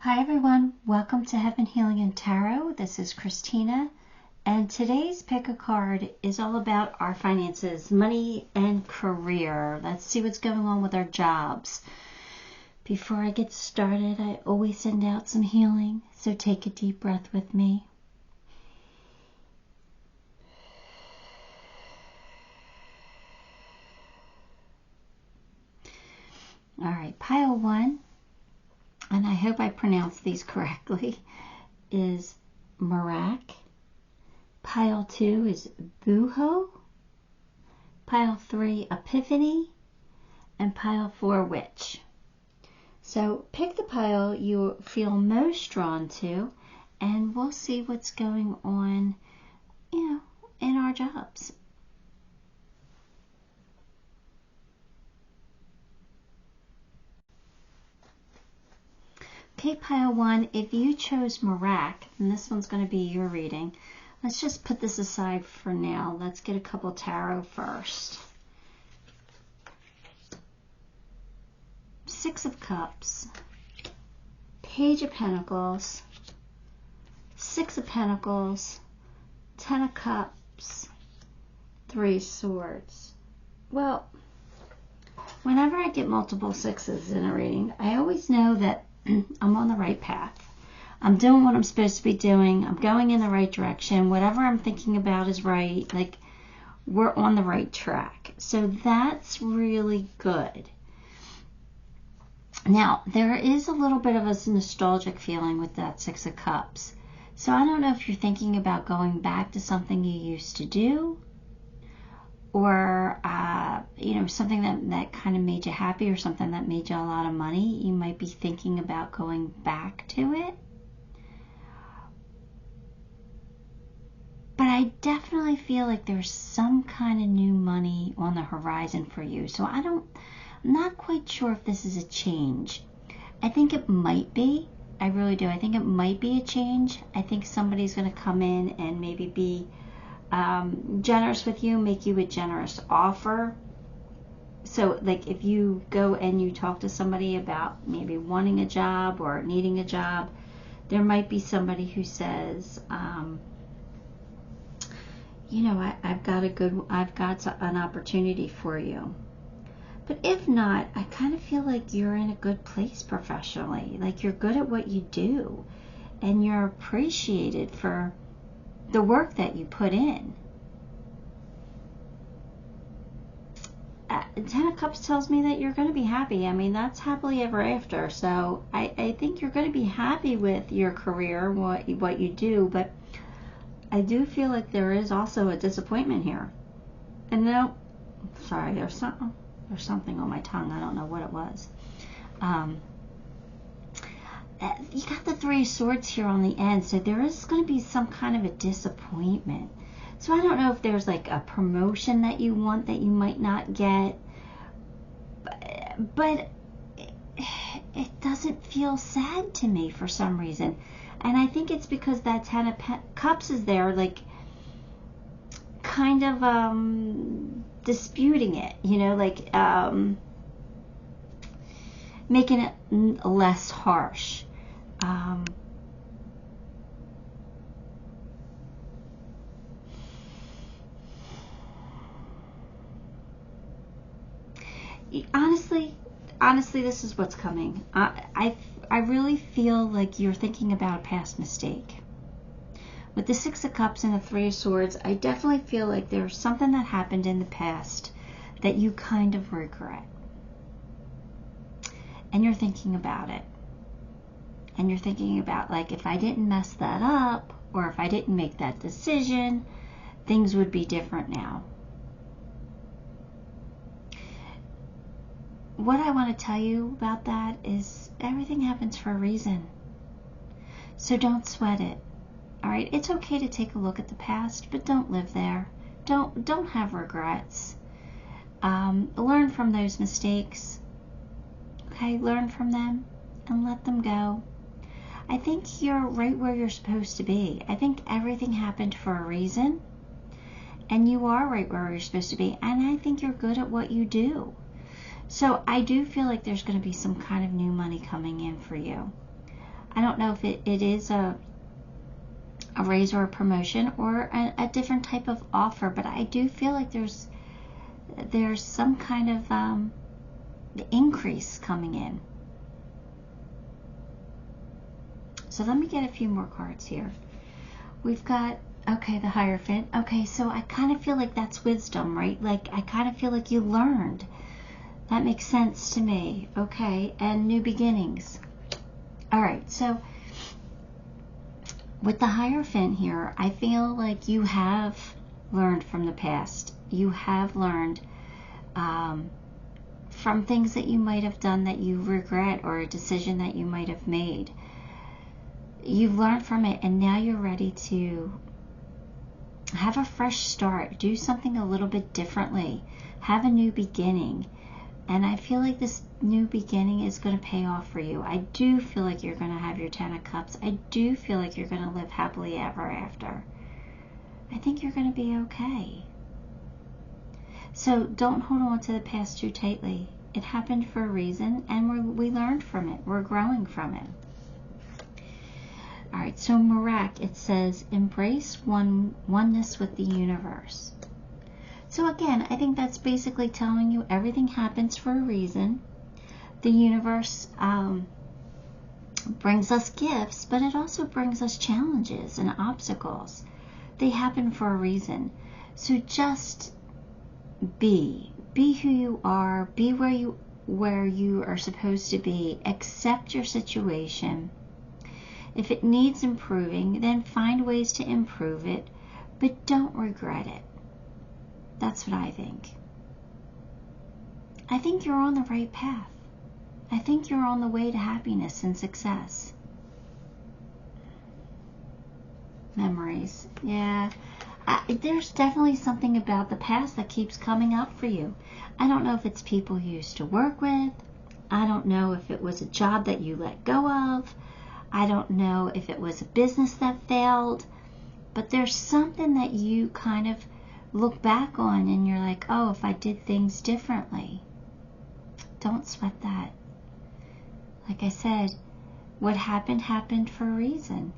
Hi everyone, welcome to Heaven Healing and Tarot. This is Christina, and today's pick a card is all about our finances, money, and career. Let's see what's going on with our jobs. Before I get started, I always send out some healing, so take a deep breath with me. All right, pile one, and I hope I pronounced these correctly, is Merak. Pile 2 is Buho. Pile 3, Epiphany. And pile 4, Witch. So pick the pile you feel most drawn to, and we'll see what's going on, in our jobs. Okay, pile 1, if you chose Merak, and this one's going to be your reading, let's just put this aside for now. Let's get a couple tarot first. Six of Cups, Page of Pentacles, Six of Pentacles, Ten of Cups, Three Swords. Well, whenever I get multiple sixes in a reading, I always know that I'm on the right path. I'm doing what I'm supposed to be doing. I'm going in the right direction. Whatever I'm thinking about is right. Like, we're on the right track. So that's really good. Now, there is a little bit of a nostalgic feeling with that Six of Cups. So I don't know if you're thinking about going back to something you used to do, or something that kind of made you happy, or something that made you a lot of money. You might be thinking about going back to it. But I definitely feel like there's some kind of new money on the horizon for you. So I'm not quite sure if this is a change. I think it might be. I really do. I think it might be a change. I think somebody's going to come in and maybe be generous with you, make you a generous offer. So like if you go and you talk to somebody about maybe wanting a job or needing a job, there might be somebody who says, I've got an opportunity for you. But if not, I kind of feel like you're in a good place professionally. Like you're good at what you do, and you're appreciated for the work that you put in. Ten of Cups tells me that you're going to be happy. I mean, that's happily ever after. So I think you're going to be happy with your career, what you do. But I do feel like there is also a disappointment here. And no, sorry, there's something on my tongue. I don't know what it was. You got the Three Swords here on the end, so there is going to be some kind of a disappointment. So I don't know if there's like a promotion that you want that you might not get, but it doesn't feel sad to me for some reason. And I think it's because that Ten of Cups is there, like kind of disputing it, making it less harsh. Honestly, this is what's coming. I really feel like you're thinking about a past mistake. With the Six of Cups and the Three of Swords, I definitely feel like there's something that happened in the past that you kind of regret. And you're thinking about it. And you're thinking about, like, if I didn't mess that up, or if I didn't make that decision, things would be different now. What I want to tell you about that is everything happens for a reason. So don't sweat it. All right, it's okay to take a look at the past, but don't live there. Don't have regrets. Learn from those mistakes. Okay, learn from them and let them go. I think you're right where you're supposed to be. I think everything happened for a reason, and you are right where you're supposed to be. And I think you're good at what you do. So I do feel like there's going to be some kind of new money coming in for you. I don't know if it is a raise or a promotion or a different type of offer, but I do feel like there's some kind of increase coming in. So let me get a few more cards here. We've got, okay, the Hierophant. Okay, so I kind of feel like that's wisdom, right? Like, I kind of feel like you learned. That makes sense to me. Okay, and new beginnings. All right, so with the Hierophant here, I feel like you have learned from the past. You have learned from things that you might have done that you regret, or a decision that you might have made. You've learned from it, and now you're ready to have a fresh start. Do something a little bit differently. Have a new beginning. And I feel like this new beginning is going to pay off for you. I do feel like you're going to have your 10 of Cups. I do feel like you're going to live happily ever after. I think you're going to be okay. So don't hold on to the past too tightly. It happened for a reason, and we learned from it. We're growing from it. All right, so Merak, it says, embrace oneness with the universe. So again, I think that's basically telling you everything happens for a reason. The universe brings us gifts, but it also brings us challenges and obstacles. They happen for a reason. So just be who you are, be where you are supposed to be, accept your situation. If it needs improving, then find ways to improve it, but don't regret it. That's what I think. I think you're on the right path. I think you're on the way to happiness and success. Memories. Yeah. There's definitely something about the past that keeps coming up for you. I don't know if it's people you used to work with. I don't know if it was a job that you let go of. I don't know if it was a business that failed. But there's something that you kind of look back on and you're like, oh, if I did things differently. Don't sweat that. Like I said, what happened for a reason.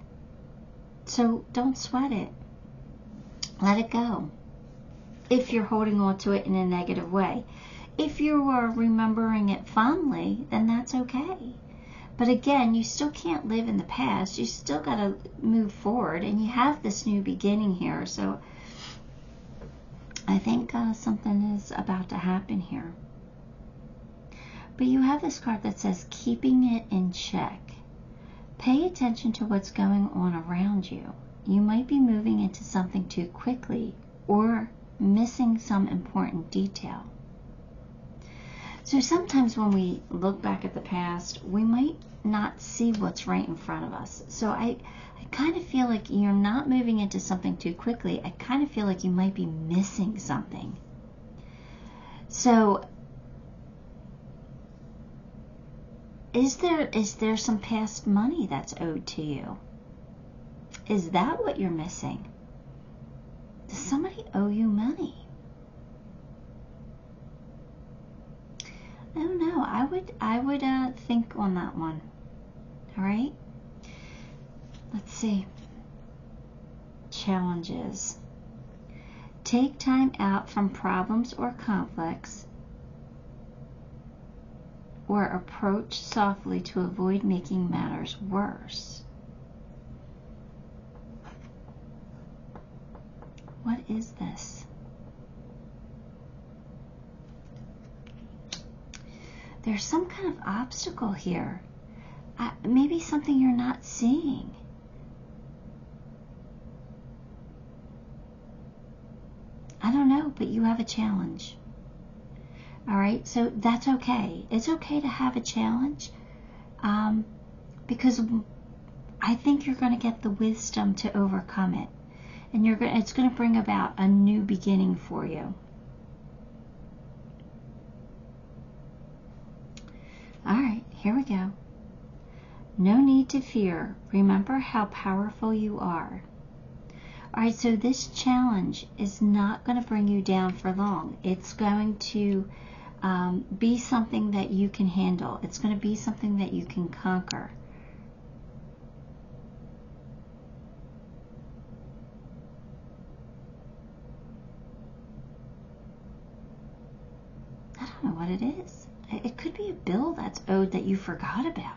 So don't sweat it. Let it go. If you're holding on to it in a negative way. If you are remembering it fondly, then that's okay. But again, you still can't live in the past. You still got to move forward, and you have this new beginning here. So I think something is about to happen here. But you have this card that says, keeping it in check. Pay attention to what's going on around you. You might be moving into something too quickly or missing some important detail. So sometimes when we look back at the past, we might not see what's right in front of us. So I kind of feel like you're not moving into something too quickly. I kind of feel like you might be missing something. So is there some past money that's owed to you? Is that what you're missing? Does somebody owe you money? I don't know. I would think on that one. All right. Let's see. Challenges. Take time out from problems or conflicts, or approach softly to avoid making matters worse. What is this? There's some kind of obstacle here. Maybe something you're not seeing. I don't know, but you have a challenge. All right, so that's okay. It's okay to have a challenge because I think you're going to get the wisdom to overcome it. And it's going to bring about a new beginning for you. All right, here we go. No need to fear. Remember how powerful you are. All right, so this challenge is not going to bring you down for long. It's going to be something that you can handle. It's going to be something that you can conquer. know what it is. It could be a bill that's owed that you forgot about.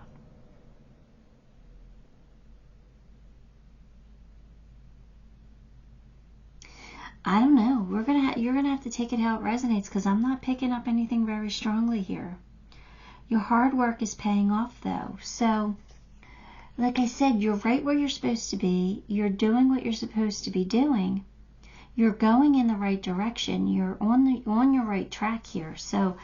I don't know. You're gonna have to take it how it resonates, because I'm not picking up anything very strongly here. Your hard work is paying off, though. So, like I said, you're right where you're supposed to be. You're doing what you're supposed to be doing. You're going in the right direction. You're on your right track here. So,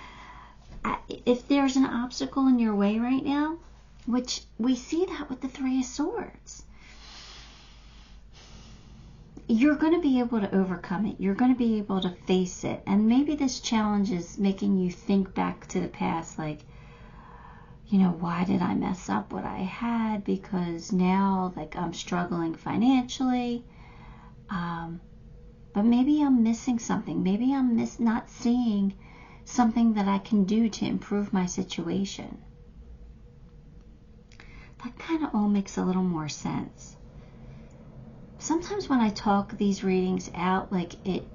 if there's an obstacle in your way right now, which we see that with the Three of Swords, you're going to be able to overcome it. You're going to be able to face it. And maybe this challenge is making you think back to the past, like, you know, why did I mess up what I had? Because now, like, I'm struggling financially. But maybe I'm missing something. Maybe I'm not seeing something that I can do to improve my situation. That kind of all makes a little more sense. Sometimes when I talk these readings out, like it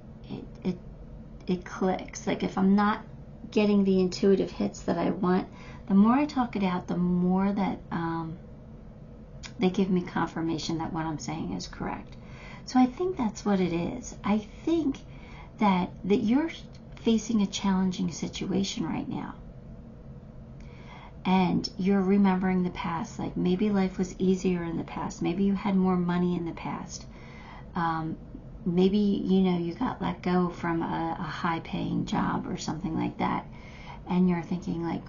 clicks. Like if I'm not getting the intuitive hits that I want, the more I talk it out, the more that they give me confirmation that what I'm saying is correct. So I think that's what it is. I think that you're facing a challenging situation right now. And you're remembering the past, like maybe life was easier in the past. Maybe you had more money in the past. Maybe, you know, you got let go from a high-paying job or something like that. And you're thinking like,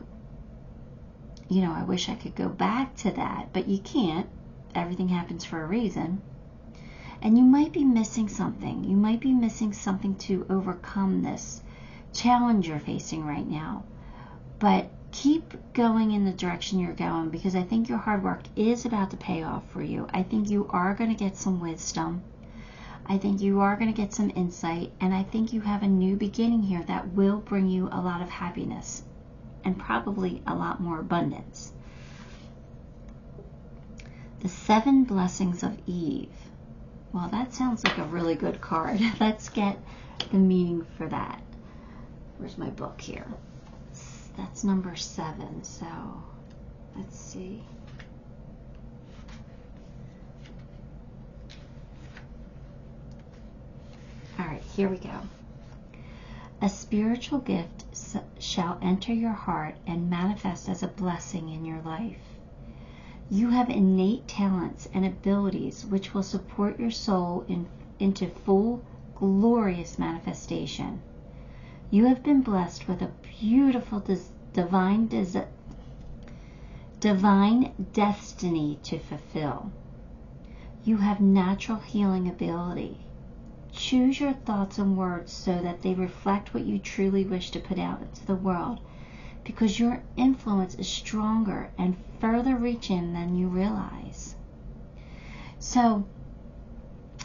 you know, I wish I could go back to that. But you can't. Everything happens for a reason. And you might be missing something. You might be missing something to overcome this challenge you're facing right now. But keep going in the direction you're going, because I think your hard work is about to pay off for you. I think you are going to get some wisdom. I think you are going to get some insight. And I think you have a new beginning here that will bring you a lot of happiness and probably a lot more abundance. The 7 Blessings of Eve. Well, that sounds like a really good card. Let's get the meaning for that. Where's my book here? That's number 7, so let's see. All right, here we go. A spiritual gift shall enter your heart and manifest as a blessing in your life. You have innate talents and abilities which will support your soul into full, glorious manifestation. You have been blessed with a beautiful divine destiny to fulfill. You have natural healing ability. Choose your thoughts and words so that they reflect what you truly wish to put out into the world, because your influence is stronger and further reaching than you realize. So,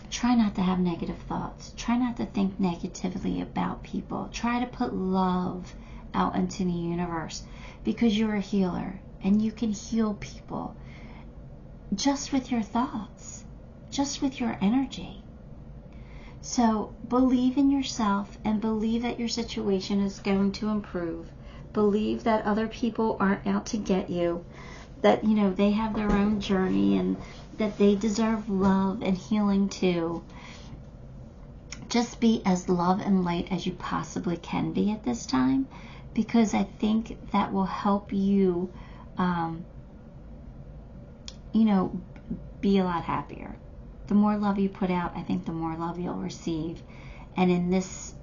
try not to have negative thoughts. Try not to think negatively about people. Try to put love out into the universe, because you're a healer and you can heal people just with your thoughts, just with your energy. So believe in yourself and believe that your situation is going to improve. Believe that other people aren't out to get you, that, you know, they have their own journey and that they deserve love and healing too. Just be as love and light as you possibly can be at this time, because I think that will help you, you know, be a lot happier. The more love you put out, I think the more love you'll receive. And in this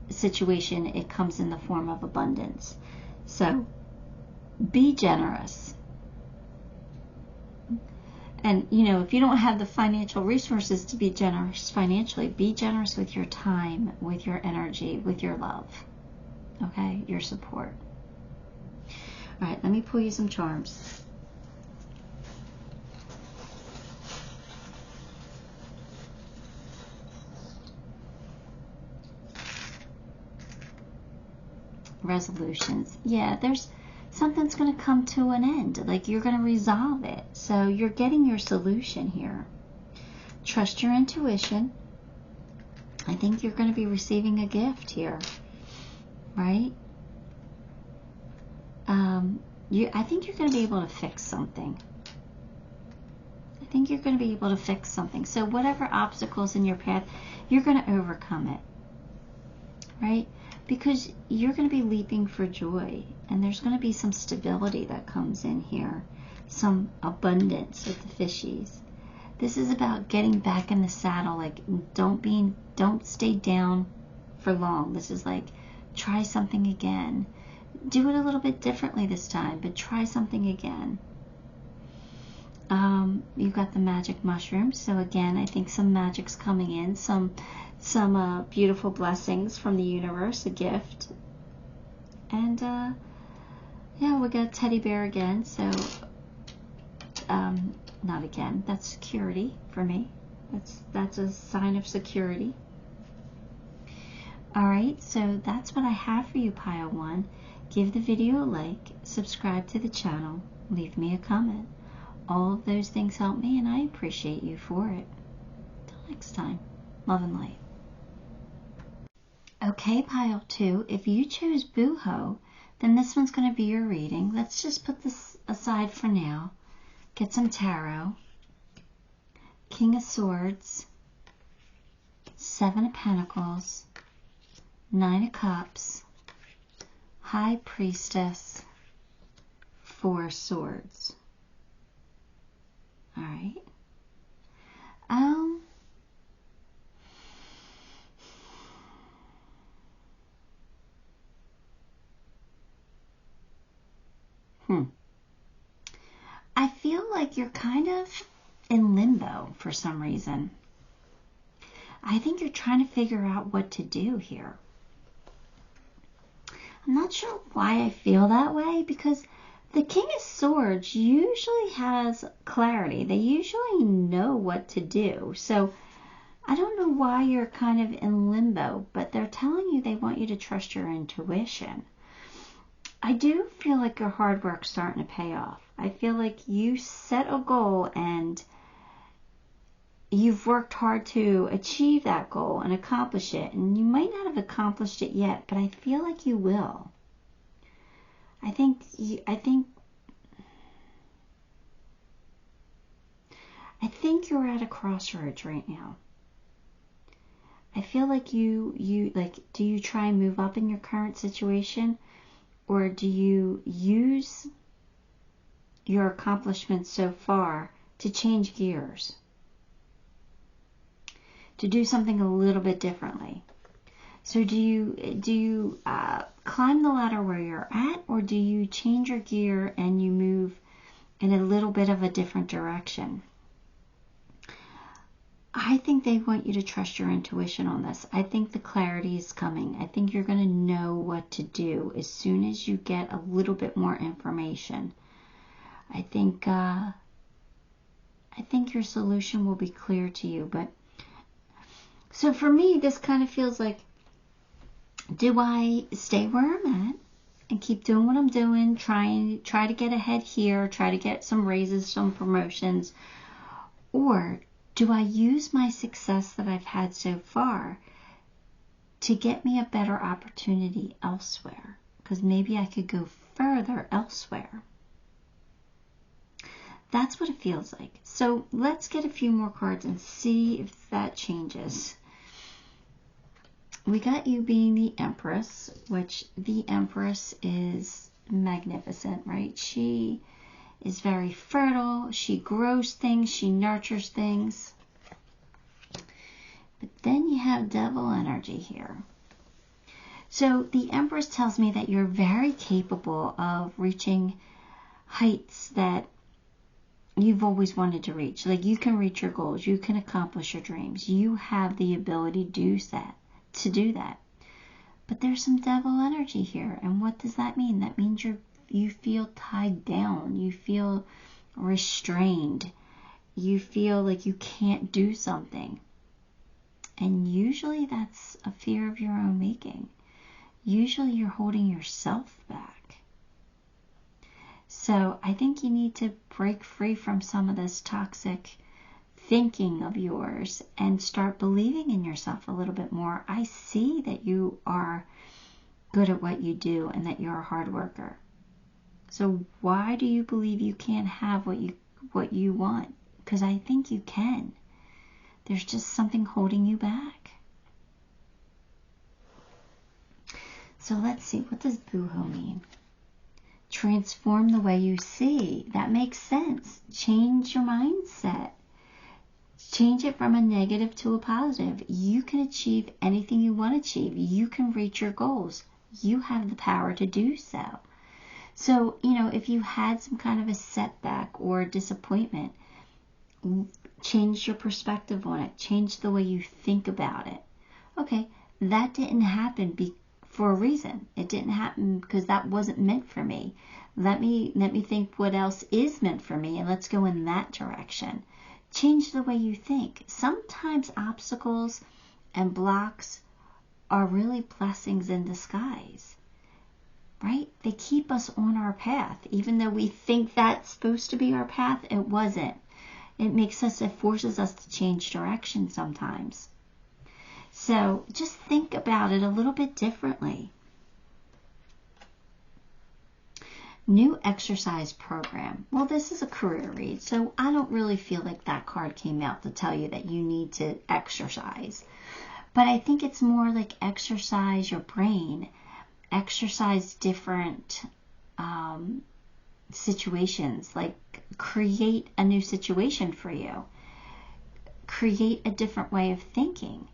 situation, it comes in the form of abundance. So, be generous. And, you know, if you don't have the financial resources to be generous financially, be generous with your time, with your energy, with your love. Okay? Your support. All right, let me pull you some charms. Resolutions. Yeah, there's something's going to come to an end. Like, you're going to resolve it. So you're getting your solution here. Trust your intuition. I think you're going to be receiving a gift here, right? I think you're going to be able to fix something. I think you're going to be able to fix something. So whatever obstacles in your path, you're going to overcome it, right? Because you're going to be leaping for joy, and there's going to be some stability that comes in here, some abundance with the fishies. This is about getting back in the saddle. Like, don't stay down for long. This is like, try something again. Do it a little bit differently this time, but try something again. You've got the magic mushrooms. So again, I think some magic's coming in, some beautiful blessings from the universe, a gift. And yeah, we got teddy bear again. So not again. That's security for me. That's a sign of security. All right, so that's what I have for you, Pile 1. Give the video a like, subscribe to the channel, leave me a comment. All of those things help me, and I appreciate you for it. Till next time, love and light. Okay, Pile 2, if you chose Buho, then this one's going to be your reading. Let's just put this aside for now. Get some tarot. King of Swords, 7 of Pentacles, 9 of Cups, High Priestess, 4 Swords. All right. I feel like you're kind of in limbo for some reason. I think you're trying to figure out what to do here. I'm not sure why I feel that way, because the King of Swords usually has clarity. They usually know what to do. So I don't know why you're kind of in limbo, but they're telling you they want you to trust your intuition. I do feel like your hard work's starting to pay off. I feel like you set a goal and you've worked hard to achieve that goal and accomplish it. And you might not have accomplished it yet, but I feel like you will. I think you're at a crossroads right now. I feel like do you try and move up in your current situation, or do you use your accomplishments so far to change gears, to do something a little bit differently? So do you climb the ladder where you're at, or do you change your gear and you move in a little bit of a different direction? I think they want you to trust your intuition on this. I think the clarity is coming. I think you're going to know what to do as soon as you get a little bit more information. I think your solution will be clear to you. But so for me, this kind of feels like, do I stay where I'm at and keep doing what I'm doing, try to get ahead here, try to get some raises, some promotions, or do I use my success that I've had so far to get me a better opportunity elsewhere? Because maybe I could go further elsewhere. That's what it feels like. So let's get a few more cards and see if that changes. We got you being the Empress, which the Empress is magnificent, right? She is very fertile. She grows things. She nurtures things. But then you have Devil energy here. So the Empress tells me that you're very capable of reaching heights that you've always wanted to reach. Like, you can reach your goals. You can accomplish your dreams. You have the ability to do that. But there's some Devil energy here. And what does that mean? That means you feel tied down. You feel restrained. You feel like you can't do something. And usually that's a fear of your own making. Usually you're holding yourself back. So I think you need to break free from some of this toxic thinking of yours and start believing in yourself a little bit more. I see that you are good at what you do and that you're a hard worker. So why do you believe you can't have what you want? Because I think you can. There's just something holding you back. So let's see, what does Buho mean? Transform the way you see. That makes sense. Change your mindset. Change it from a negative to a positive. You can achieve anything you want to achieve. You can reach your goals. You have the power to do so. So, if you had some kind of a setback or a disappointment, change your perspective on it. Change the way you think about it. Okay, that didn't happen for a reason. It didn't happen because that wasn't meant for me. Let me think what else is meant for me, and let's go in that direction. Change the way you think. Sometimes obstacles and blocks are really blessings in disguise, right? They keep us on our path. Even though we think that's supposed to be our path, it wasn't. It forces us to change direction sometimes. So just think about it a little bit differently. New exercise program. Well, this is a career read, so I don't really feel like that card came out to tell you that you need to exercise. But I think it's more like exercise your brain, exercise different situations, like create a new situation for you. Create a different way of thinking.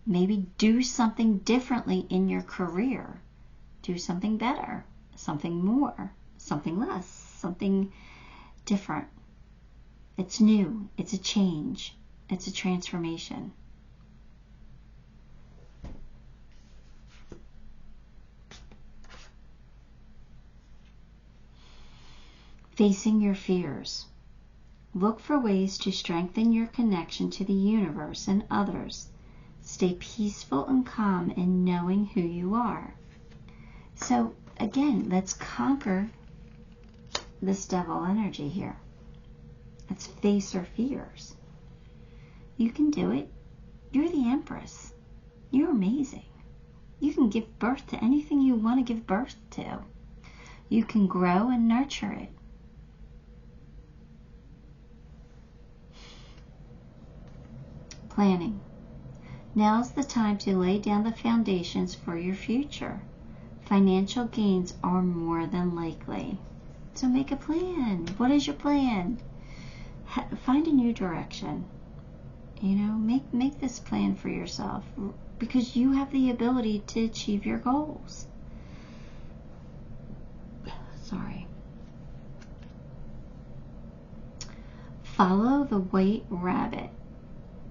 Maybe do something differently in your career. Do something better, something more, something less, something different. It's new. It's a change. It's a transformation. Facing your fears. Look for ways to strengthen your connection to the universe and others. Stay peaceful and calm in knowing who you are. So again, let's conquer this devil energy here. Let's face our fears. You can do it. You're the Empress. You're amazing. You can give birth to anything you want to give birth to. You can grow and nurture it. Planning. Now's the time to lay down the foundations for your future. Financial gains are more than likely. So make a plan. What is your plan? Find a new direction. Make this plan for yourself, because you have the ability to achieve your goals. Sorry. Follow the white rabbit.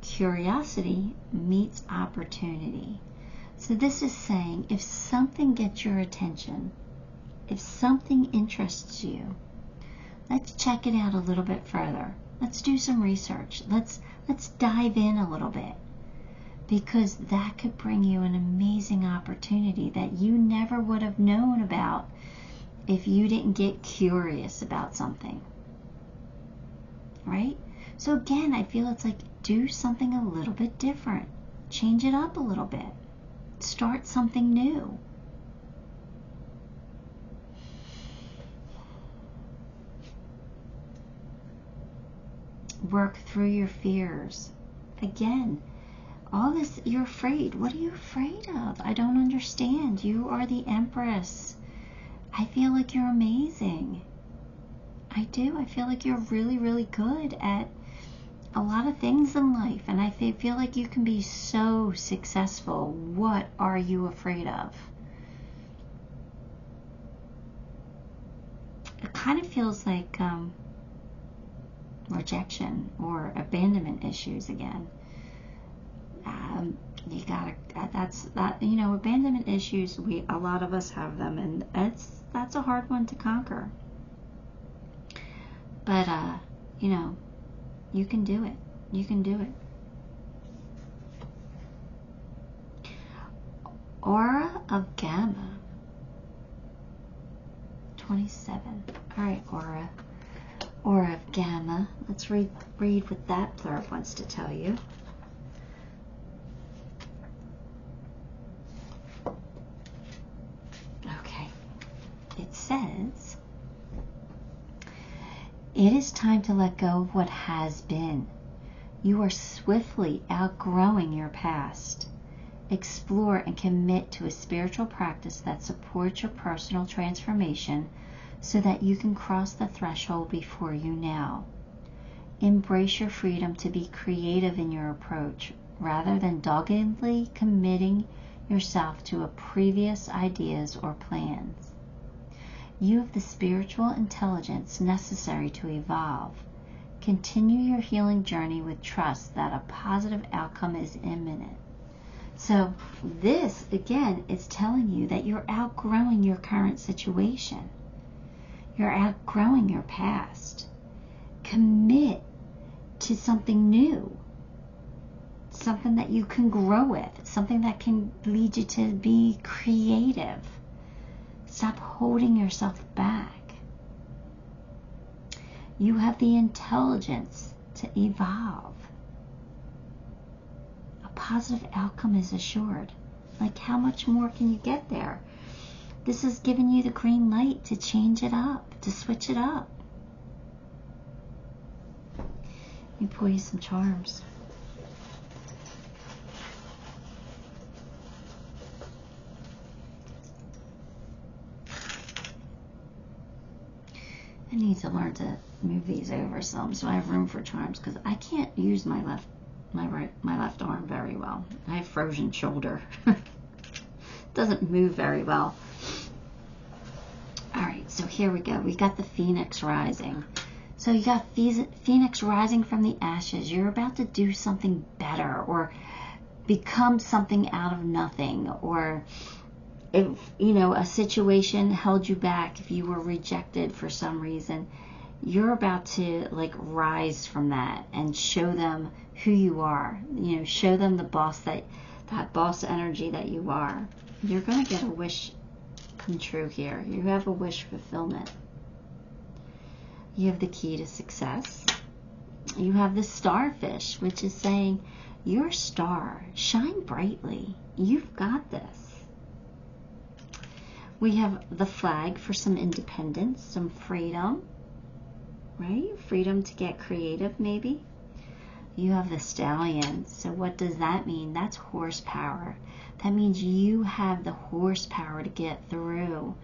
Curiosity meets opportunity. So this is saying, if something gets your attention, if something interests you, let's check it out a little bit further. Let's do some research. Let's dive in a little bit, because that could bring you an amazing opportunity that you never would have known about if you didn't get curious about something. Right? So again, I feel it's like, do something a little bit different. Change it up a little bit. Start something new. Work through your fears. Again, all this, you're afraid. What are you afraid of? I don't understand. You are the Empress. I feel like you're amazing. I do. I feel like you're really, really good at a lot of things in life, and I feel like you can be so successful. What are you afraid of? It kind of feels like rejection or abandonment issues again. Abandonment issues, a lot of us have them, and that's a hard one to conquer. But you can do it. You can do it. Aura of Gamma. 27. Alright, Aura. Aura of Gamma. Let's read what that blurb wants to tell you. Okay. It says, It is time to let go of what has been. You are swiftly outgrowing your past. Explore and commit to a spiritual practice that supports your personal transformation so that you can cross the threshold before you now. Embrace your freedom to be creative in your approach rather than doggedly committing yourself to previous ideas or plans. You have the spiritual intelligence necessary to evolve. Continue your healing journey with trust that a positive outcome is imminent. So this, again, is telling you that you're outgrowing your current situation. You're outgrowing your past. Commit to something new. Something that you can grow with. Something that can lead you to be creative. Stop holding yourself back. You have the intelligence to evolve. A positive outcome is assured. Like, how much more can you get there? This is giving you the green light to change it up, to switch it up. Let me pull you some charms. I need to learn to move these over some so I have room for charms, because I can't use my left arm very well. I have frozen shoulder. Doesn't move very well. All right, so here we go. We got the Phoenix rising. So you got Phoenix rising from the ashes. You're about to do something better or become something out of nothing, or if, a situation held you back, if you were rejected for some reason, you're about to rise from that and show them who you are. Show them the boss, that boss energy that you are. You're going to get a wish come true here. You have a wish fulfillment. You have the key to success. You have the starfish, which is saying, you're a star. Shine brightly. You've got this. We have the flag for some independence, some freedom, right? Freedom to get creative, maybe. You have the stallion. So what does that mean? That's horsepower. That means you have the horsepower to get through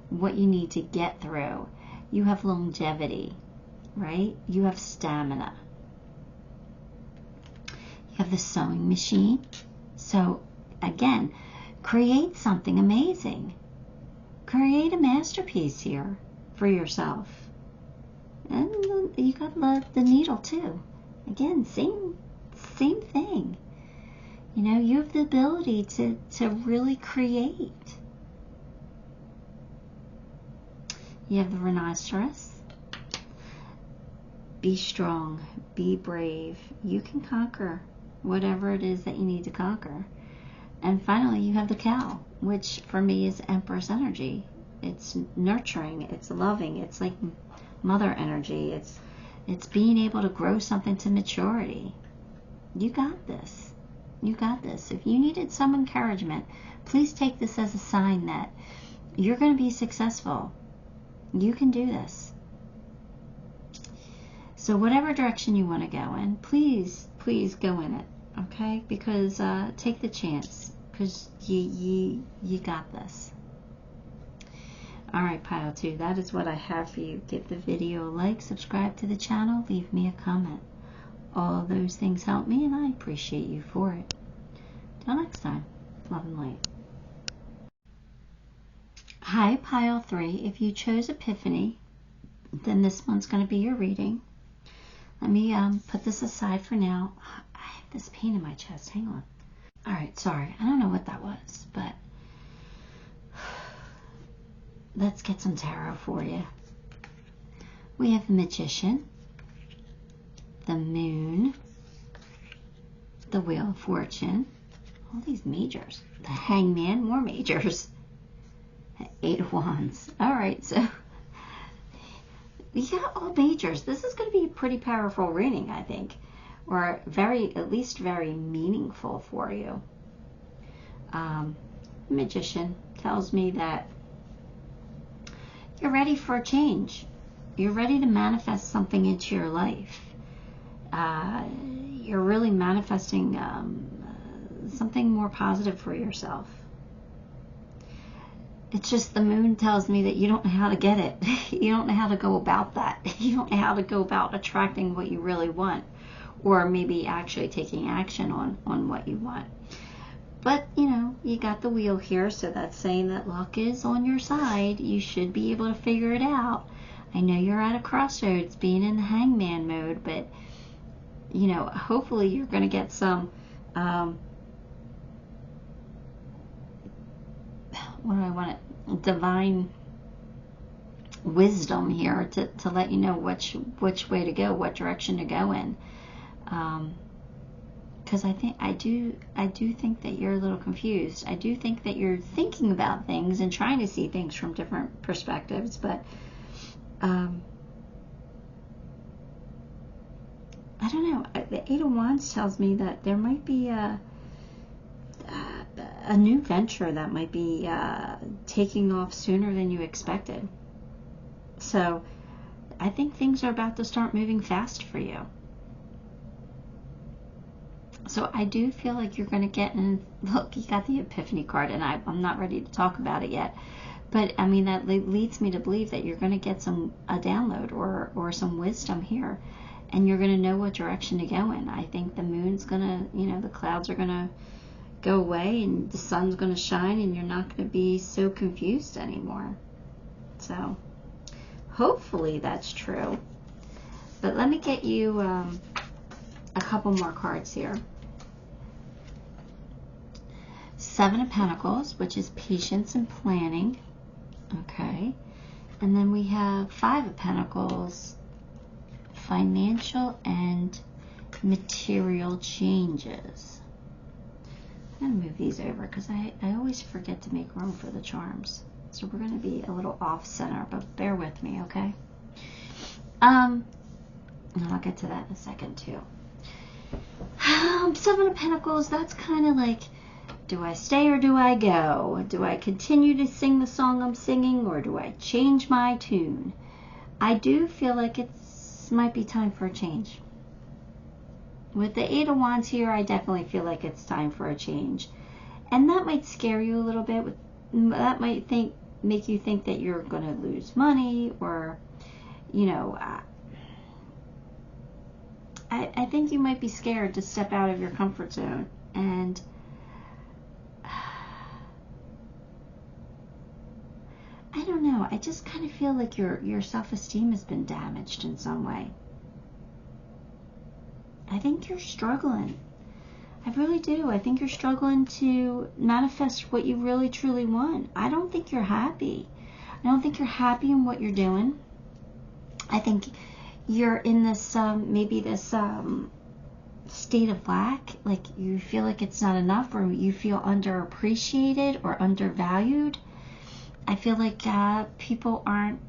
what you need to get through. You have longevity, right? You have stamina. You have the sewing machine. So again, create something amazing. Create a masterpiece here for yourself. And you got the needle too. Again, same thing. You have the ability to really create. You have the rhinoceros. Be strong. Be brave. You can conquer whatever it is that you need to conquer. And finally, you have the cow, which for me is Empress energy. It's nurturing. It's loving. It's like mother energy. It's being able to grow something to maturity. You got this. You got this. If you needed some encouragement, please take this as a sign that you're going to be successful. You can do this. So whatever direction you want to go in, please go in it, okay? Because take the chance, because you got this. All right, pile 2, that is what I have for you. Give the video a like, subscribe to the channel, leave me a comment. All those things help me, and I appreciate you for it. Till next time, love and light. Hi, pile 3. If you chose Epiphany, then this one's going to be your reading. Let me put this aside for now. I have this pain in my chest. Hang on. All right, sorry. I don't know what that was, but let's get some tarot for you. We have the Magician, the Moon, the Wheel of Fortune, all these majors, the Hangman, more majors, 8 of Wands. All right, so we got all majors. This is going to be a pretty powerful reading, I think, or at least very meaningful for you. Magician tells me that you're ready for a change. You're ready to manifest something into your life. You're really manifesting something more positive for yourself. It's just the moon tells me that you don't know how to get it. You don't know how to go about that. You don't know how to go about attracting what you really want, or maybe actually taking action on what you want. But, you know, you got the wheel here, so that's saying that luck is on your side. You should be able to figure it out. I know you're at a crossroads being in the hangman mode, but, you know, hopefully you're going to get some, what do I want it? Divine wisdom here to let you know which way to go, what direction to go in. Because I do think that you're a little confused. I do think that you're thinking about things and trying to see things from different perspectives, but I don't know. The Eight of Wands tells me that there might be a new venture that might be taking off sooner than you expected. So I think things are about to start moving fast for you. So I do feel like you're going to get in. Look, you got the Epiphany card, and I'm not ready to talk about it yet. But, I mean, that leads me to believe that you're going to get a download or some wisdom here. And you're going to know what direction to go in. I think the moon's going to, you know, the clouds are going to go away and the sun's going to shine, and you're not going to be so confused anymore. So hopefully that's true. But let me get you a couple more cards here. Seven of Pentacles, which is patience and planning. Okay. And then we have Five of Pentacles, financial and material changes. I'm going to move these over because I always forget to make room for the charms. So we're going to be a little off center, but bear with me, okay? And I'll get to that in a second too. Seven of Pentacles, that's kind of like, do I stay or do I go? Do I continue to sing the song I'm singing, or do I change my tune? I do feel like might be time for a change. With the Eight of Wands here, I definitely feel like it's time for a change. And that might scare you a little bit. That might make you think that you're going to lose money, or, you know, I think you might be scared to step out of your comfort zone. And I don't know. I just kind of feel like your self-esteem has been damaged in some way. I think you're struggling. I really do. I think you're struggling to manifest what you really truly want. I don't think you're happy. I don't think you're happy in what you're doing. I think you're in this, maybe this state of lack. Like you feel like it's not enough, or you feel underappreciated or undervalued. I feel like people aren't.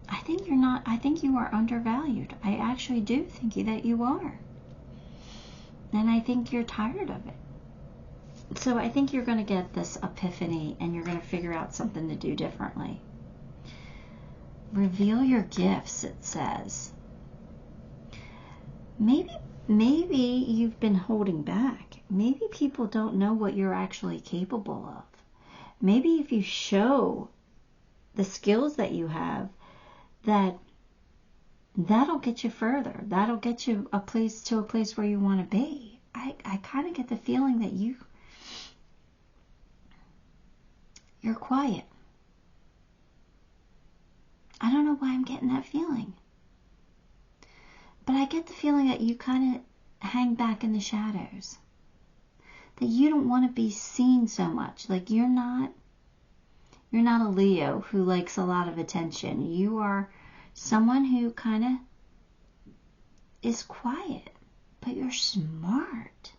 I think you're not. I think you are undervalued. I actually do think that you are. And I think you're tired of it. So I think you're going to get this epiphany, and you're going to figure out something to do differently. Reveal your gifts, it says. Maybe you've been holding back. Maybe people don't know what you're actually capable of. Maybe if you show the skills that you have, that'll get you further. That'll get you to a place where you want to be. I kind of get the feeling that you're quiet. I don't know why I'm getting that feeling. But I get the feeling that you kind of hang back in the shadows. That you don't want to be seen so much. Like you're not a Leo who likes a lot of attention. You are someone who kind of is quiet, but you're smart.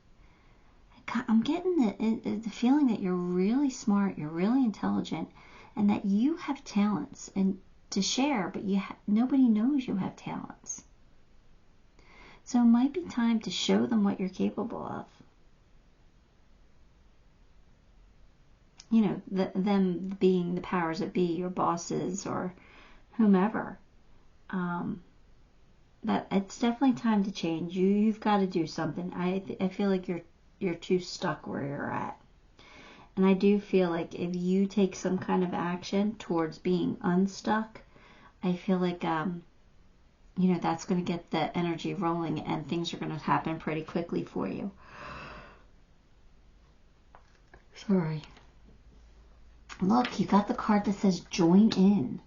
I'm getting the feeling that you're really smart, you're really intelligent, and that you have talents and to share, but nobody knows you have talents. So it might be time to show them what you're capable of. you know, them being the powers that be, your bosses or whomever. But it's definitely time to change. You've got to do something. I feel like you're too stuck where you're at. And I do feel like if you take some kind of action towards being unstuck, I feel like, you know, that's going to get the energy rolling and things are going to happen pretty quickly for you. Sorry. Look, you got the card that says join in.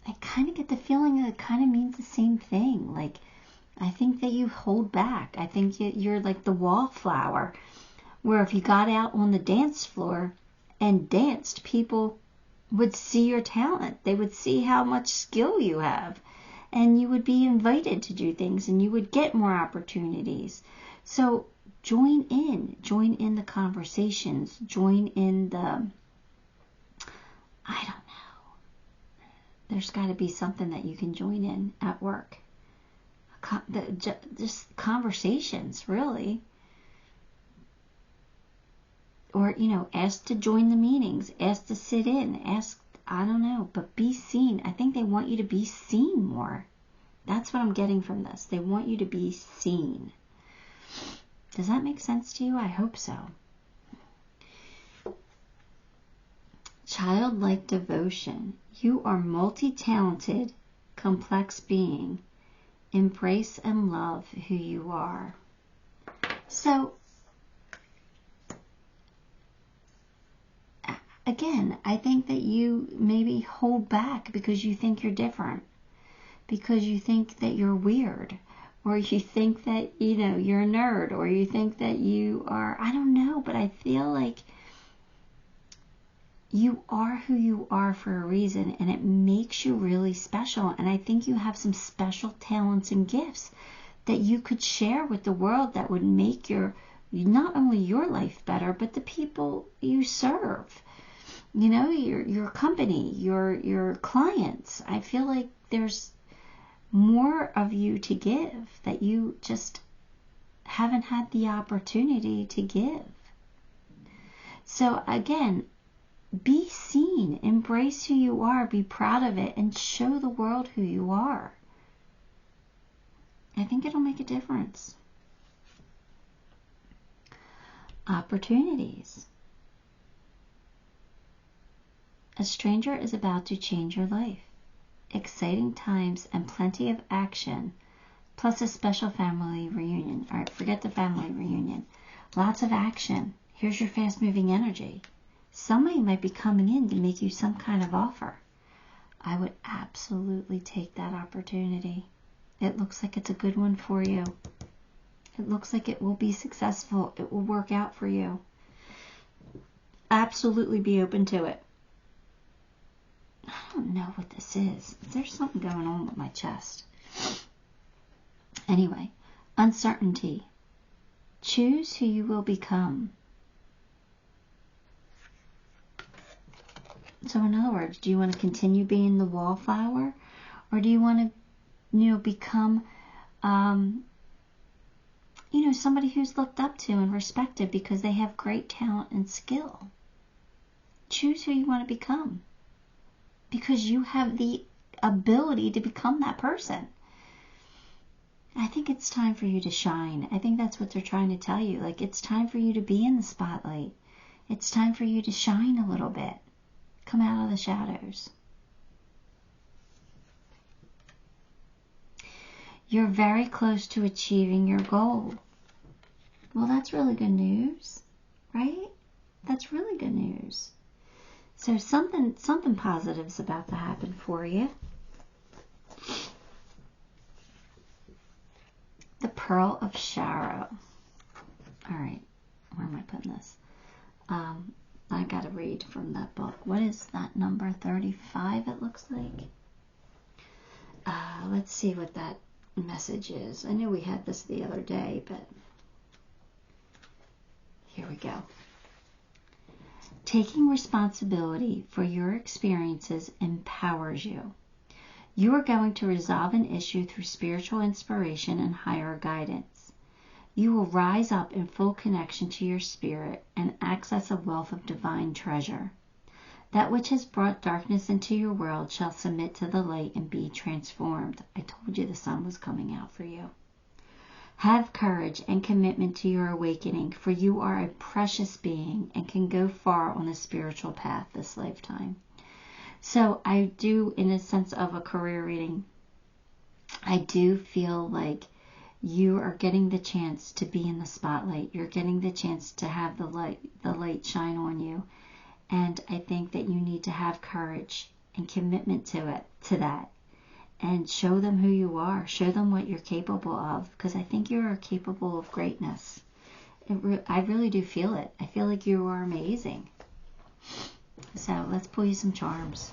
I kind of get the feeling that it kind of means the same thing. Like, I think that you hold back. I think you're like the wallflower, where if you got out on the dance floor and danced, people would see your talent. They would see how much skill you have. And you would be invited to do things and you would get more opportunities. So join in the conversations, join in the, I don't know. There's got to be something that you can join in at work. Just conversations, really. Or, you know, ask to join the meetings, ask to sit in, ask, I don't know, but be seen. I think they want you to be seen more. That's what I'm getting from this. They want you to be seen. Does that make sense to you? I hope so. Childlike devotion. You are multi-talented, complex being. Embrace and love who you are. So, again, I think that you maybe hold back because you think you're different, because you think that you're weird, or you think that, you know, you're a nerd, or you think that you are, I don't know, but I feel like you are who you are for a reason, and it makes you really special. And I think you have some special talents and gifts that you could share with the world that would make not only your life better, but the people you serve. You know, your company, your clients. I feel like there's more of you to give that you just haven't had the opportunity to give. So again, be seen, embrace who you are, be proud of it, and show the world who you are. I think it'll make a difference. Opportunities. A stranger is about to change your life. Exciting times and plenty of action, plus a special family reunion. All right, forget the family reunion. Lots of action. Here's your fast-moving energy. Somebody might be coming in to make you some kind of offer. I would absolutely take that opportunity. It looks like it's a good one for you. It looks like it will be successful. It will work out for you. Absolutely be open to it. I don't know what this is. There's something going on with my chest. Anyway, uncertainty. Choose who you will become. So in other words, do you want to continue being the wallflower? Or do you want to, you know, become, you know, somebody who's looked up to and respected because they have great talent and skill? Choose who you want to become. Because you have the ability to become that person. I think it's time for you to shine. I think that's what they're trying to tell you. Like, it's time for you to be in the spotlight. It's time for you to shine a little bit. Come out of the shadows. You're very close to achieving your goal. Well, that's really good news, right? That's really good news. So something positive's about to happen for you. The Pearl of Sorrow. All right, where am I putting this? I got to read from that book. What is that number? 35, it looks like. Let's see what that message is. I knew we had this the other day, but here we go. Taking responsibility for your experiences empowers you. You are going to resolve an issue through spiritual inspiration and higher guidance. You will rise up in full connection to your spirit and access a wealth of divine treasure. That which has brought darkness into your world shall submit to the light and be transformed. I told you the sun was coming out for you. Have courage and commitment to your awakening, for you are a precious being and can go far on the spiritual path this lifetime. So I do, in a sense of a career reading, I do feel like you are getting the chance to be in the spotlight. You're getting the chance to have the light shine on you. And I think that you need to have courage and commitment to that. And show them who you are. Show them what you're capable of. Because I think you are capable of greatness. I really do feel it. I feel like you are amazing. So let's pull you some charms.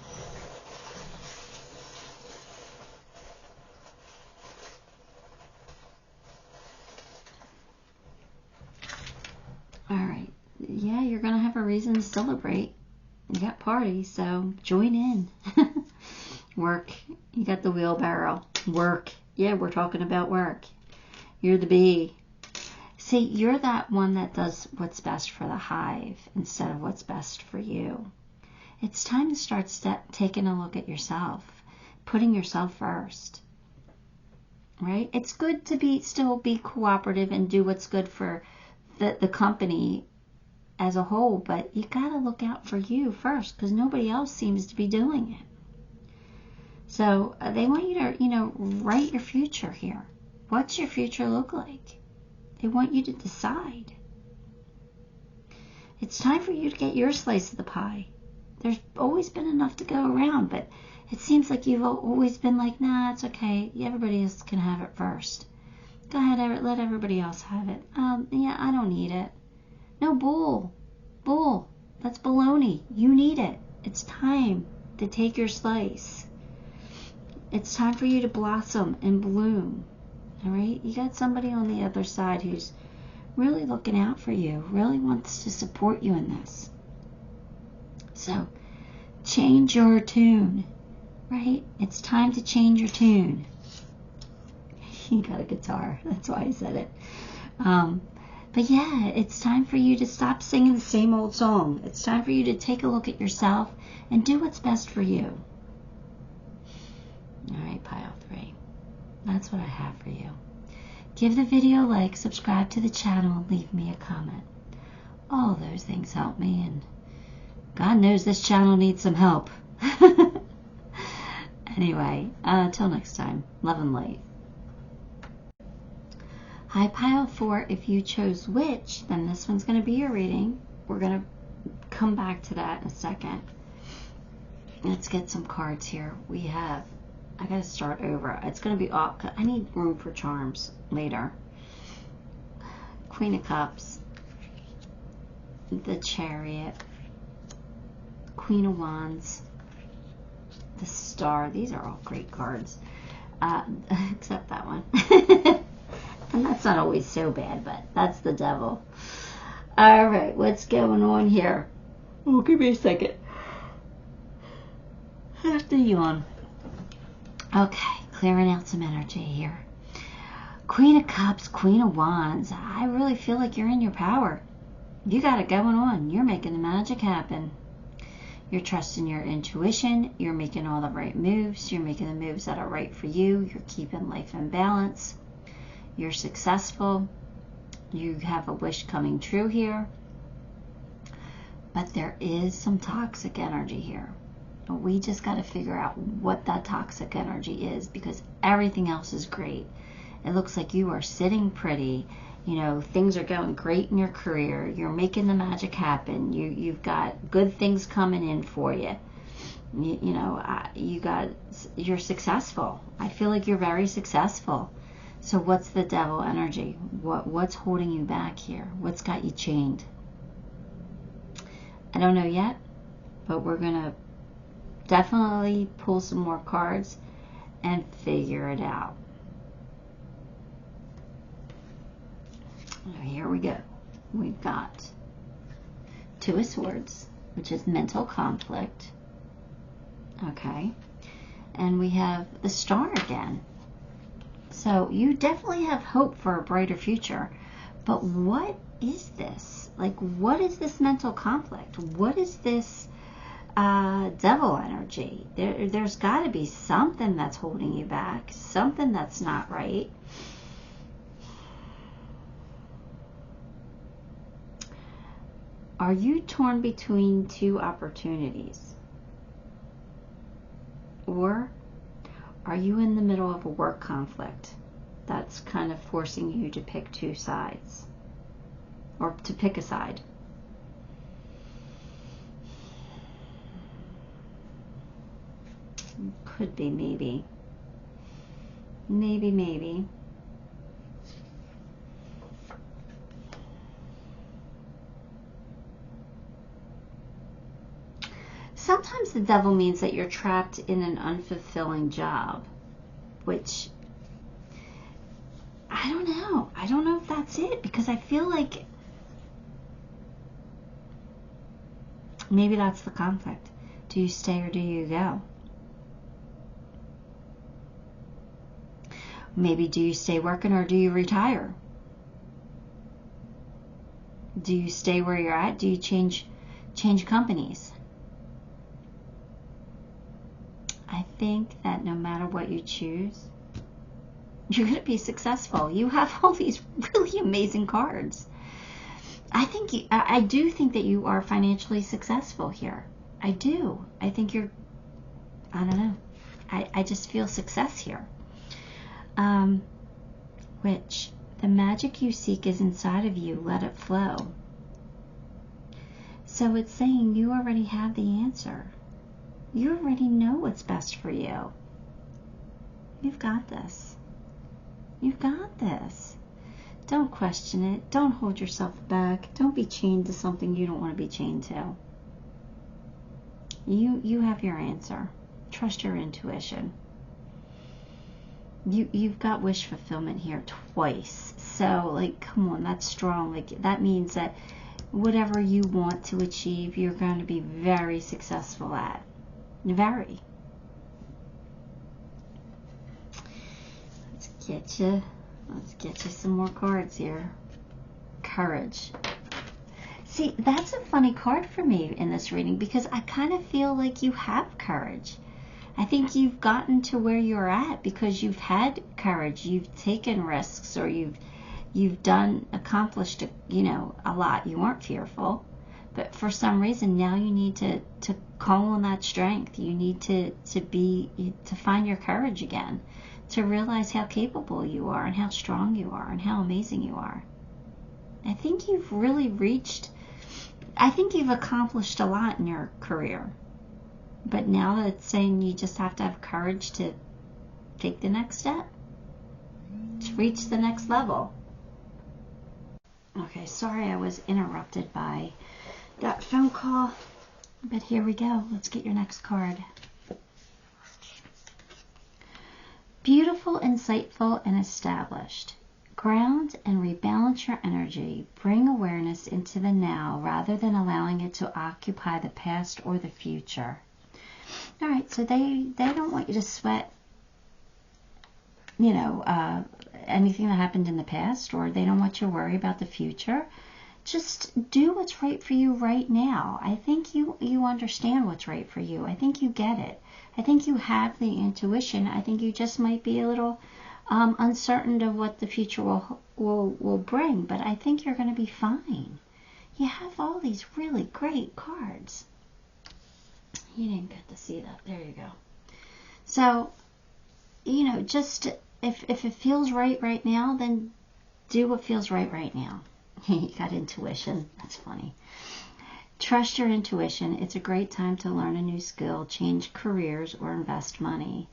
All right. Yeah, you're going to have a reason to celebrate. You got parties, so join in. Work. You got the wheelbarrow. Work. Yeah, we're talking about work. You're the bee. See, you're that one that does what's best for the hive instead of what's best for you. It's time to start taking a look at yourself, putting yourself first. Right? It's good to still be cooperative and do what's good for the company as a whole, but you got to look out for you first because nobody else seems to be doing it. So they want you to, write your future here. What's your future look like? They want you to decide. It's time for you to get your slice of the pie. There's always been enough to go around, but it seems like you've always been like, nah, it's okay. Everybody else can have it first. Go ahead, let everybody else have it. Yeah, I don't need it. No, bull. That's baloney. You need it. It's time to take your slice. It's time for you to blossom and bloom. All right? You got somebody on the other side who's really looking out for you, really wants to support you in this. So, change your tune, right? It's time to change your tune. You got a guitar. That's why I said it. But yeah, it's time for you to stop singing the same old song. It's time for you to take a look at yourself and do what's best for you. All right, pile 3. That's what I have for you. Give the video a like, subscribe to the channel, and leave me a comment. All those things help me, and God knows this channel needs some help. Anyway, till next time, love and light. Hi, pile 4. If you chose witch, then this one's going to be your reading. We're going to come back to that in a second. Let's get some cards here. I got to start over. It's going to be all, I need room for charms later. Queen of Cups, the Chariot, Queen of Wands, the Star. These are all great cards, except that one. And that's not always so bad, but that's the Devil. All right, what's going on here? Oh, give me a second. I have to yawn. Okay, clearing out some energy here. Queen of Cups, Queen of Wands. I really feel like you're in your power. You got it going on. You're making the magic happen. You're trusting your intuition. You're making all the right moves. You're making the moves that are right for you. You're keeping life in balance. You're successful. You have a wish coming true here. But there is some toxic energy here. We just got to figure out what that toxic energy is, because everything else is great. It looks like you are sitting pretty. Things are going great in your career. You're making the magic happen. You've got good things coming in for you. You're successful. I feel like you're very successful. So what's the Devil energy? What's holding you back here? What's got you chained? I don't know yet, but we're going to definitely pull some more cards and figure it out. Here we go. We've got Two of Swords, which is mental conflict. Okay. And we have the Star again. So you definitely have hope for a brighter future. But what is this? Like, what is this mental conflict? What is this devil energy? There's got to be something that's holding you back, something that's not right. Are you torn between two opportunities? Or are you in the middle of a work conflict that's kind of forcing you to pick two sides, or to pick a side? Could be maybe. Maybe. Sometimes the devil means that you're trapped in an unfulfilling job, which I don't know. I don't know if that's it, because I feel like maybe that's the conflict. Do you stay or do you go? Maybe do you stay working or do you retire? Do you stay where you're at? Do you change companies? I think that no matter what you choose, you're going to be successful. You have all these really amazing cards. I do think that you are financially successful here. I do. I think you're, I don't know. I just feel success here. Which the magic you seek is inside of you. Let it flow. So it's saying you already have the answer. You already know what's best for you. You've got this. You've got this. Don't question it. Don't hold yourself back. Don't be chained to something you don't want to be chained to. You have your answer. Trust your intuition. You've got wish fulfillment here twice. So, like, come on, that's strong. Like, that means that whatever you want to achieve, you're going to be very successful at. Very. Let's get you some more cards here. Courage. See, that's a funny card for me in this reading, because I kind of feel like you have courage. I think you've gotten to where you're at because you've had courage. You've taken risks, or you've accomplished, a lot. You weren't fearful, but for some reason now you need to call on that strength. You need to find your courage again, to realize how capable you are and how strong you are and how amazing you are. I think you've really you've accomplished a lot in your career. But now it's saying you just have to have courage to take the next step, to reach the next level. Okay, sorry I was interrupted by that phone call, but here we go. Let's get your next card. Beautiful, insightful, and established. Ground and rebalance your energy. Bring awareness into the now rather than allowing it to occupy the past or the future. All right, so they don't want you to sweat, anything that happened in the past, or they don't want you to worry about the future. Just do what's right for you right now. I think you understand what's right for you. I think you get it. I think you have the intuition. I think you just might be a little uncertain of what the future will bring, but I think you're going to be fine. You have all these really great cards. You didn't get to see that. There you go. So, just if it feels right now, then do what feels right now. You got intuition. That's funny. Trust your intuition. It's a great time to learn a new skill, change careers, or invest money.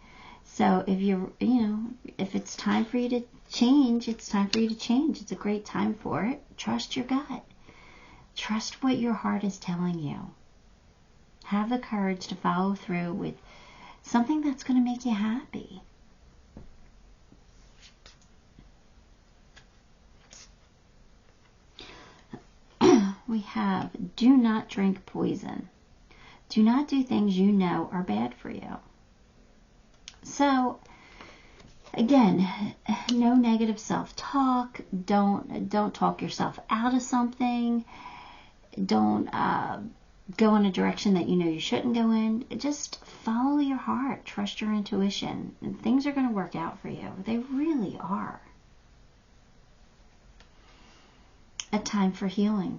So if it's time for you to change, it's time for you to change. It's a great time for it. Trust your gut. Trust what your heart is telling you. Have the courage to follow through with something that's going to make you happy. We have, do not drink poison. Do not do things you know are bad for you. So, Again, no negative self-talk. Don't talk yourself out of something. Don't go in a direction that you know you shouldn't go in. Just follow your heart. Trust your intuition. And things are going to work out for you. They really are. A time for healing.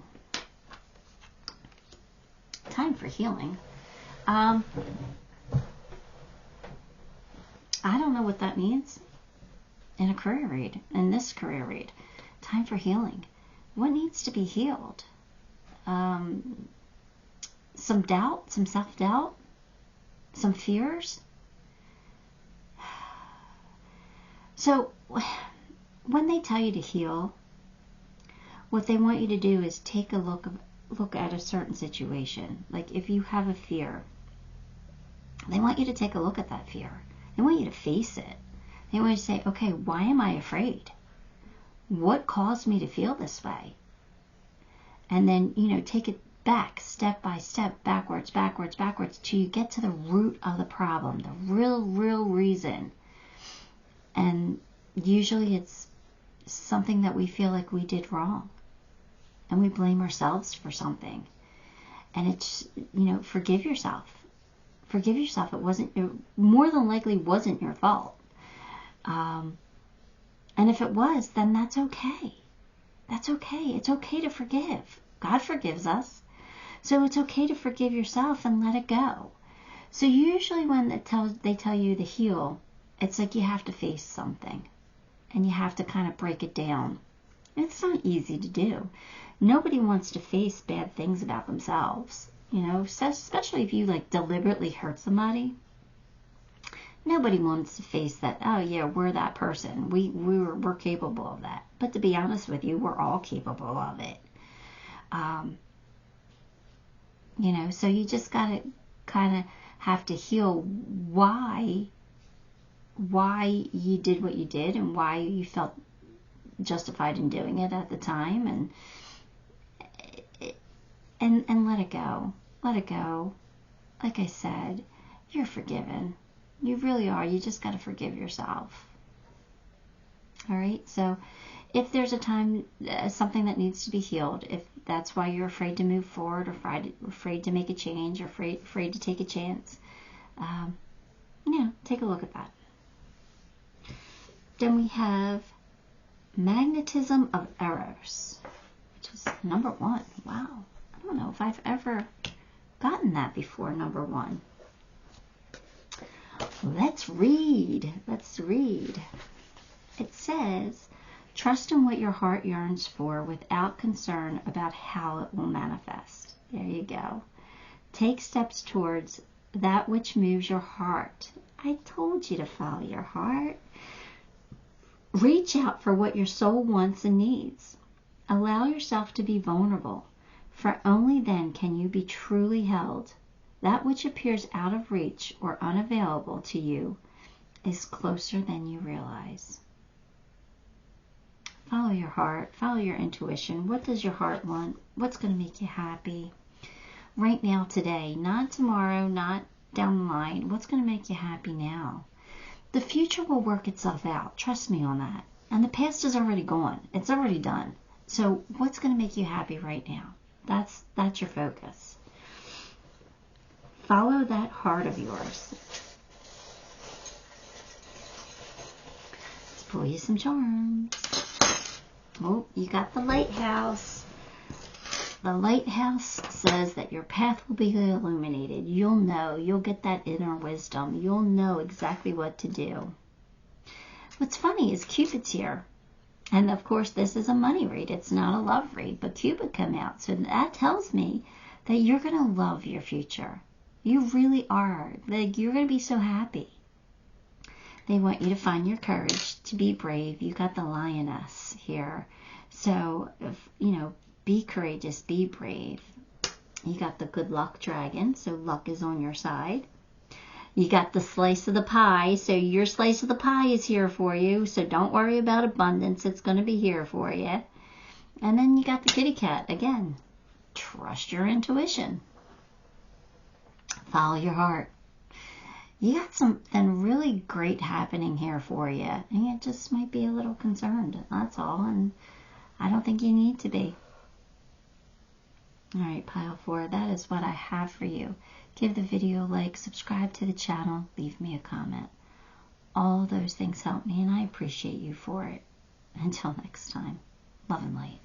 Time for healing. I don't know what that means in a career read, in this career read. Time for healing. What needs to be healed? Some doubt, some self-doubt, some fears. So when they tell you to heal, what they want you to do is take a look at a certain situation. Like if you have a fear, they want you to take a look at that fear. They want you to face it. They want you to say, okay, why am I afraid? What caused me to feel this way? And then, take it back, step by step, backwards, till you get to the root of the problem, the real reason. And usually it's something that we feel like we did wrong. And we blame ourselves for something. And it's, forgive yourself. Forgive yourself. It more than likely wasn't your fault. And if it was, then that's okay. That's okay. It's okay to forgive. God forgives us. So it's okay to forgive yourself and let it go. So usually when they tell you to heal, it's like you have to face something. And you have to kind of break it down. It's not easy to do. Nobody wants to face bad things about themselves. Especially if you deliberately hurt somebody. Nobody wants to face that, oh yeah, we're that person. We're capable of that. But to be honest with you, we're all capable of it. So you just gotta kind of have to heal why you did what you did and why you felt justified in doing it at the time, and let it go. Let it go. Like I said, you're forgiven. You really are. You just got to forgive yourself. All right? So if there's a time, something that needs to be healed, if that's why you're afraid to move forward or afraid to make a change or afraid to take a chance, take a look at that. Then we have magnetism of Eros, which is number 1. Wow. I don't know if I've ever gotten that before, number 1. Let's read. It says, trust in what your heart yearns for without concern about how it will manifest. There you go. Take steps towards that which moves your heart. I told you to follow your heart. Reach out for what your soul wants and needs. Allow yourself to be vulnerable, for only then can you be truly held. That which appears out of reach or unavailable to you is closer than you realize. Follow your heart. Follow your intuition. What does your heart want? What's going to make you happy? Right now, today. Not tomorrow, not down the line. What's going to make you happy now? The future will work itself out. Trust me on that. And the past is already gone. It's already done. So what's going to make you happy right now? That's your focus. Follow that heart of yours. Let's pull you some charms. Oh, you got the lighthouse. The lighthouse says that your path will be illuminated. You'll know. You'll get that inner wisdom. You'll know exactly what to do. What's funny is Cupid's here. And of course, this is a money read. It's not a love read, but Cupid come out. So that tells me that you're going to love your future. You really are. You're going to be so happy. They want you to find your courage, to be brave. You got the lioness here. So, be courageous, be brave. You got the good luck dragon, so luck is on your side. You got the slice of the pie, so your slice of the pie is here for you. So don't worry about abundance. It's going to be here for you. And then you got the kitty cat. Again, trust your intuition. Follow your heart. You got something really great happening here for you. And you just might be a little concerned. That's all. And I don't think you need to be. All right, Pile 4, that is what I have for you. Give the video a like, subscribe to the channel, leave me a comment. All those things help me, and I appreciate you for it. Until next time, love and light.